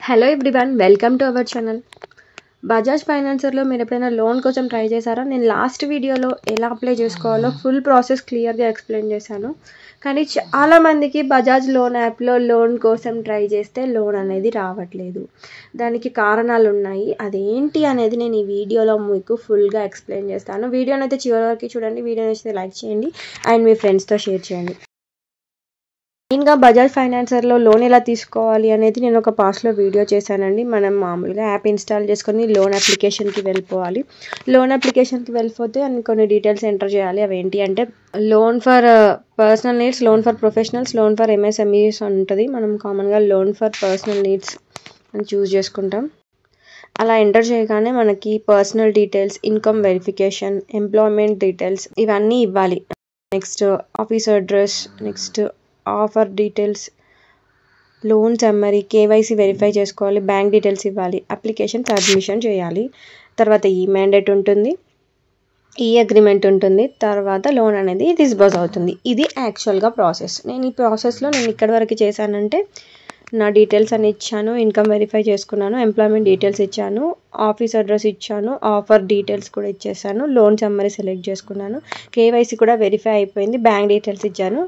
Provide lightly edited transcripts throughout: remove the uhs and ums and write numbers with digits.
Hello everyone, welcome to our channel. Bajaj ఫైనాన్సర్లో మీరు ఎప్పుడైనా లోన్ కోసం ట్రై చేశారా? నేను లాస్ట్ వీడియోలో ఎలా అప్లై చేసుకోవాలో ఫుల్ ప్రాసెస్ క్లియర్గా ఎక్స్ప్లెయిన్ చేశాను. కానీ చాలామందికి బజాజ్ లోన్ యాప్లో లోన్ కోసం ట్రై చేస్తే లోన్ అనేది రావట్లేదు. దానికి కారణాలు ఉన్నాయి. అదేంటి అనేది నేను ఈ వీడియోలో మీకు ఫుల్గా ఎక్స్ప్లెయిన్ చేస్తాను. వీడియోని అయితే చివరి వరకు చూడండి. వీడియో నచ్చితే లైక్ చేయండి అండ్ మీ ఫ్రెండ్స్తో షేర్ చేయండి. మెయిన్గా బజాజ్ ఫైనాన్సర్లో లోన్ ఎలా తీసుకోవాలి అనేది నేను ఒక పాస్ట్లో వీడియో చేశానండి. మనం మామూలుగా యాప్ ఇన్స్టాల్ చేసుకొని లోన్ అప్లికేషన్కి వెళ్ళిపోవాలి. లోన్ అప్లికేషన్కి వెళ్ళిపోతే కొన్ని డీటెయిల్స్ ఎంటర్ చేయాలి. అవి ఏంటి అంటే loan for personal needs, loan for professionals, loan for MSMEs ఉంటుంది. మనం కామన్గా లోన్ ఫర్ పర్సనల్ నీడ్స్ అని చూస్ చేసుకుంటాం. అలా ఎంటర్ చేయగానే మనకి personal details, income verification, employment details ఇవన్నీ ఇవ్వాలి. Next office address, next offer details, loan summary, KYC verify చేసుకోవాలి, బ్యాంక్ డీటెయిల్స్ ఇవ్వాలి, అప్లికేషన్ సబ్మిషన్ చేయాలి. తర్వాత ఈ మ్యాండేట్ ఉంటుంది, ఈ అగ్రిమెంట్ ఉంటుంది. తర్వాత లోన్ అనేది డిస్బర్స్ అవుతుంది. ఇది యాక్చువల్గా ప్రాసెస్. నేను ఈ ప్రాసెస్లో ఇక్కడి వరకు చేశానంటే నా డీటెయిల్స్ అని ఇచ్చాను, ఇన్కమ్ వెరిఫై చేసుకున్నాను, ఎంప్లాయ్మెంట్ డీటెయిల్స్ ఇచ్చాను, ఆఫీస్ అడ్రస్ ఇచ్చాను, ఆఫర్ డీటెయిల్స్ కూడా ఇచ్చేసాను, లోన్ సమ్మరీ సెలెక్ట్ చేసుకున్నాను, కేవైసీ కూడా వెరిఫై అయిపోయింది, బ్యాంక్ డీటెయిల్స్ ఇచ్చాను,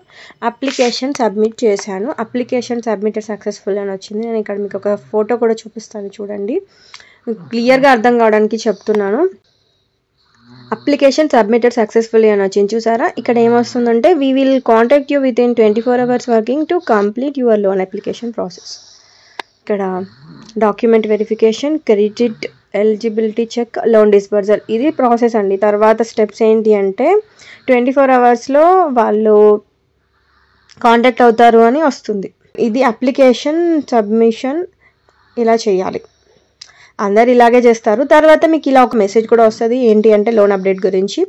అప్లికేషన్ సబ్మిట్ చేశాను. అప్లికేషన్ సబ్మిటెడ్ సక్సెస్ఫుల్ అని వచ్చింది. నేను ఇక్కడ మీకు ఒక ఫోటో కూడా చూపిస్తాను, చూడండి. క్లియర్గా అర్థం కావడానికి చెప్తున్నాను. అప్లికేషన్ సబ్మిటెడ్ సక్సెస్ఫుల్లీ అని వచ్చింది, చూసారా? ఇక్కడ ఏమొస్తుందంటే we will contact you within 24 hours working to complete your loan application process. ఇక్కడ document verification, credit eligibility check, loan disbursal, ఇది ప్రాసెస్ అండి. తర్వాత స్టెప్స్ ఏంటి అంటే 24 hours వాళ్ళు కాంటాక్ట్ అవుతారు అని వస్తుంది. ఇది అప్లికేషన్ సబ్మిషన్ ఇలా చేయాలి. అందరు ఇలాగే చేస్తారు. తర్వాత మీకు ఇలా ఒక మెసేజ్ కూడా వస్తుంది. ఏంటి అంటే లోన్ అప్డేట్ గురించి.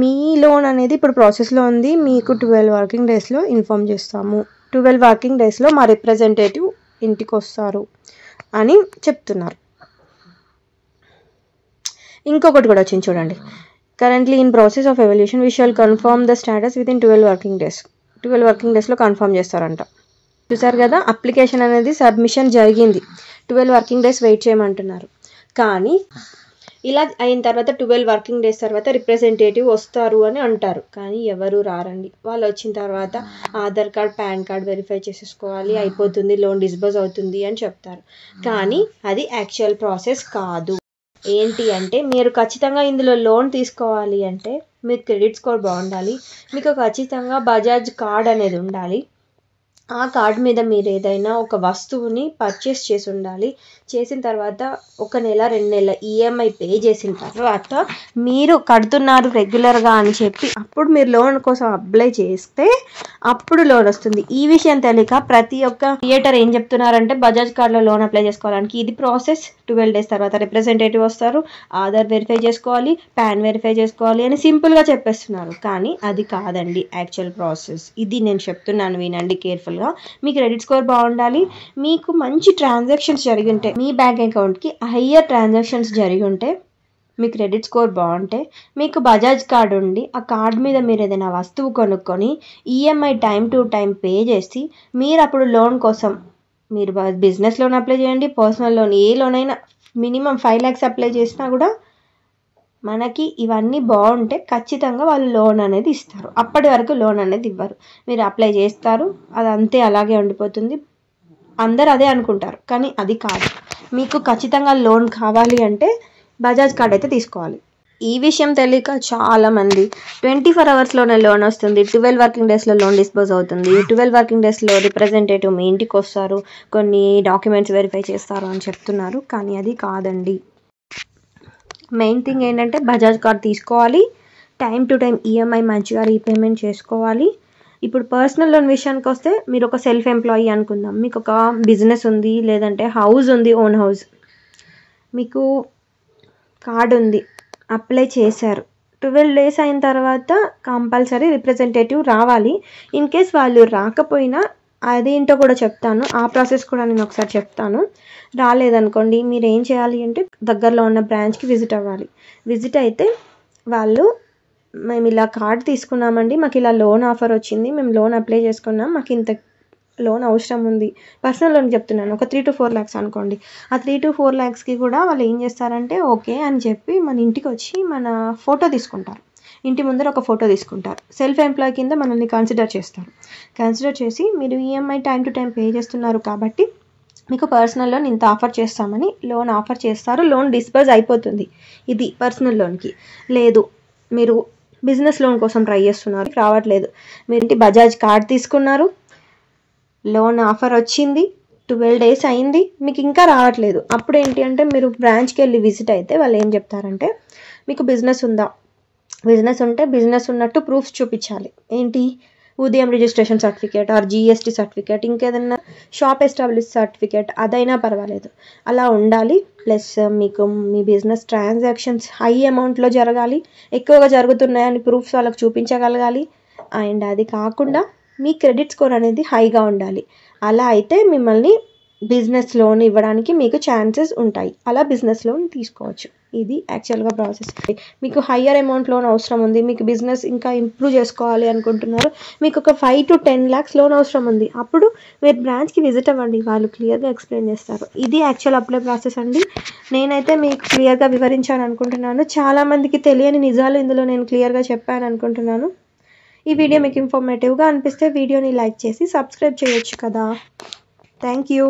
మీ లోన్ అనేది ఇప్పుడు ప్రాసెస్లో ఉంది, మీకు 12 working daysలో ఇన్ఫామ్ చేస్తాము. 12 working daysలో మా రిప్రజెంటేటివ్ ఇంటికి వస్తారు అని చెప్తున్నారు. ఇంకొకటి కూడా వచ్చింది, చూడండి. Currently in process of evaluation, we shall confirm the status within 12 working days. 12 working daysలో కన్ఫర్మ్ చేస్తారంట. చూసారు కదా, అప్లికేషన్ అనేది సబ్మిషన్ జరిగింది, 12 working days వెయిట్ చేయమంటున్నారు. కానీ ఇలా అయిన తర్వాత 12 working days తర్వాత రిప్రజెంటేటివ్ వస్తారు అని అంటారు. కానీ ఎవరు రారండి. వాళ్ళు వచ్చిన తర్వాత Aadhaar card, pan card verify చేసేసుకోవాలి, అయిపోతుంది, లోన్ డిస్బర్స్ అవుతుంది అని చెప్తారు. కానీ అది యాక్చువల్ ప్రాసెస్ కాదు. ఏంటి అంటే మీరు ఖచ్చితంగా ఇందులో లోన్ తీసుకోవాలి అంటే మీకు క్రెడిట్ స్కోర్ బాగుండాలి, మీకు ఖచ్చితంగా బజాజ్ కార్డ్ అనేది ఉండాలి. ఆ కార్డ్ మీద మీరు ఏదైనా ఒక వస్తువుని పర్చేస్ చేసి ఉండాలి. చేసిన తర్వాత 1 నెల 2 నెలల ఈఎంఐ పే చేసిన తర్వాత మీరు కడుతున్నారు రెగ్యులర్గా అని చెప్పి అప్పుడు మీరు లోన్ కోసం అప్లై చేస్తే అప్పుడు లోన్ వస్తుంది. ఈ విషయం తెలియక ప్రతి ఒక్క క్రియేటర్ ఏం చెప్తున్నారంటే బజాజ్ కార్డ్లో లోన్ అప్లై చేసుకోవడానికి ఇది ప్రాసెస్, 12 days తర్వాత రిప్రజెంటేటివ్ వస్తారు, ఆధార్ వెరిఫై చేసుకోవాలి, పాన్ వెరిఫై చేసుకోవాలి అని సింపుల్గా చెప్పేస్తున్నారు. కానీ అది కాదండి యాక్చువల్ ప్రాసెస్. ఇది నేను చెప్తున్నాను, వినండి కేర్ఫుల్. మీ క్రెడిట్ స్కోర్ బాగుండాలి, మీకు మంచి ట్రాన్సాక్షన్స్ జరిగి ఉంటే, మీ బ్యాంక్ అకౌంట్కి హయ్యర్ ట్రాన్సాక్షన్స్ జరిగి ఉంటే, మీ క్రెడిట్ స్కోర్ బాగుంటే, మీకు బజాజ్ కార్డ్ ఉండి ఆ కార్డ్ మీద మీరు ఏదైనా వస్తువు కొనుక్కొని EMI time to time pay చేసి మీరు అప్పుడు లోన్ కోసం మీరు బిజినెస్ లోన్ అప్లై చేయండి, పర్సనల్ లోన్, ఏ లోన్ అయినా మినిమం 5 lakhs అప్లై చేసినా కూడా మనకి ఇవన్నీ బాగుంటే ఖచ్చితంగా వాళ్ళు లోన్ అనేది ఇస్తారు. అప్పటి వరకు లోన్ అనేది ఇవ్వరు. మీరు అప్లై చేస్తారు, అది అంతే అలాగే ఉండిపోతుంది. అందరు అదే అనుకుంటారు, కానీ అది కాదు. మీకు ఖచ్చితంగా లోన్ కావాలి అంటే బజాజ్ కార్డ్ అయితే తీసుకోవాలి. ఈ విషయం తెలియక చాలామంది 24 hours లోన్ వస్తుంది, 12 working daysలో లోన్ డిస్పోజ్ అవుతుంది, 12 working daysలో రిప్రజెంటేటివ్ మీ ఇంటికి వస్తారు, కొన్ని డాక్యుమెంట్స్ వెరిఫై చేస్తారు అని చెప్తున్నారు. కానీ అది కాదండి. మెయిన్ థింగ్ ఏంటంటే బజాజ్ కార్డ్ తీసుకోవాలి, టైం టు టైం ఈఎంఐ మంచిగా రీపేమెంట్ చేసుకోవాలి. ఇప్పుడు పర్సనల్ లోన్ విషయానికి వస్తే మీరు ఒక సెల్ఫ్ ఎంప్లాయీ అనుకుందాం, మీకు ఒక బిజినెస్ ఉంది, లేదంటే హౌస్ ఉంది, ఓన్ హౌస్, మీకు కార్డ్ ఉంది, అప్లై చేశారు, 12 days అయిన తర్వాత కంపల్సరీ రిప్రజెంటేటివ్ రావాలి. ఇన్ కేస్ వాళ్ళు రాకపోయినా అదేంటో కూడా చెప్తాను, ఆ ప్రాసెస్ కూడా నేను ఒకసారి చెప్తాను. రాలేదనుకోండి మీరు ఏం చేయాలి అంటే దగ్గరలో ఉన్న బ్రాంచ్కి విజిట్ అవ్వాలి. విజిట్ అయితే వాళ్ళు మేము ఇలా కార్డ్ తీసుకున్నామండి, మాకు ఇలా లోన్ ఆఫర్ వచ్చింది, మేము లోన్ అప్లై చేసుకున్నాం, మాకు ఇంత లోన్ అవసరం ఉంది, పర్సనల్ లోన్ చెప్తున్నాను, ఒక 3 to 4 lakhs అనుకోండి. ఆ 3 to 4 lakhsకి కూడా వాళ్ళు ఏం చేస్తారంటే ఓకే అని చెప్పి మన ఇంటికి వచ్చి మన ఫోటో తీసుకుంటారు. ఇంటి ముందర ఒక ఫోటో తీసుకుంటారు. సెల్ఫ్ ఎంప్లాయ్ కింద మనల్ని కన్సిడర్ చేస్తారు. కన్సిడర్ చేసి మీరు EMI time to time pay చేస్తున్నారు కాబట్టి మీకు పర్సనల్ లోన్ ఇంత ఆఫర్ చేస్తామని లోన్ ఆఫర్ చేస్తారు. లోన్ డిస్బర్స్ అయిపోతుంది. ఇది పర్సనల్ లోన్కి. లేదు మీరు బిజినెస్ లోన్ కోసం ట్రై చేస్తున్నారు, రావట్లేదు, మీరు బజాజ్ కార్డ్ తీసుకున్నారు, లోన్ ఆఫర్ వచ్చింది, 12 days అయింది, మీకు ఇంకా రావట్లేదు. అప్పుడు ఏంటి అంటే మీరు బ్రాంచ్కి వెళ్ళి విజిట్ అయితే వాళ్ళు ఏం చెప్తారంటే మీకు బిజినెస్ ఉందా, బిజినెస్ ఉంటే బిజినెస్ ఉన్నట్టు ప్రూఫ్స్ చూపించాలి. ఏంటి, ఉదయం registration certificate or GST certificate, ఇంకేదన్నా షాప్ ఎస్టాబ్లిష్ సర్టిఫికేట్, అదైనా పర్వాలేదు, అలా ఉండాలి. ప్లస్ మీకు మీ బిజినెస్ ట్రాన్సాక్షన్స్ హై అమౌంట్లో జరగాలి, ఎక్కువగా జరుగుతున్నాయని ప్రూఫ్స్ వాళ్ళకి చూపించగలగాలి. అండ్ అది కాకుండా మీ క్రెడిట్ స్కోర్ అనేది హైగా ఉండాలి. అలా అయితే మిమ్మల్ని బిజినెస్ లోన్ ఇవ్వడానికి మీకు ఛాన్సెస్ ఉంటాయి. అలా బిజినెస్ లోన్ తీసుకోవచ్చు. ఇది యాక్చువల్గా ప్రాసెస్. మీకు హయ్యర్ అమౌంట్ లోన్ అవసరం ఉంది, మీకు బిజినెస్ ఇంకా ఇంప్రూవ్ చేసుకోవాలి అనుకుంటున్నారు, మీకు ఒక 5 to 10 lakhs లోన్ అవసరం ఉంది, అప్పుడు మీరు బ్రాంచ్కి విజిట్ అవ్వండి, వాళ్ళు క్లియర్గా ఎక్స్ప్లెయిన్ చేస్తారు. ఇది యాక్చువల్ అప్లై ప్రాసెస్ అండి. నేనైతే మీకు క్లియర్గా వివరించాను అనుకుంటున్నాను. చాలామందికి తెలియని నిజాలు ఇందులో నేను క్లియర్గా చెప్పాను అనుకుంటున్నాను. ఈ వీడియో మీకు ఇన్ఫర్మేటివ్గా అనిపిస్తే వీడియోని లైక్ చేసి సబ్స్క్రైబ్ చేయొచ్చు కదా. Thank you.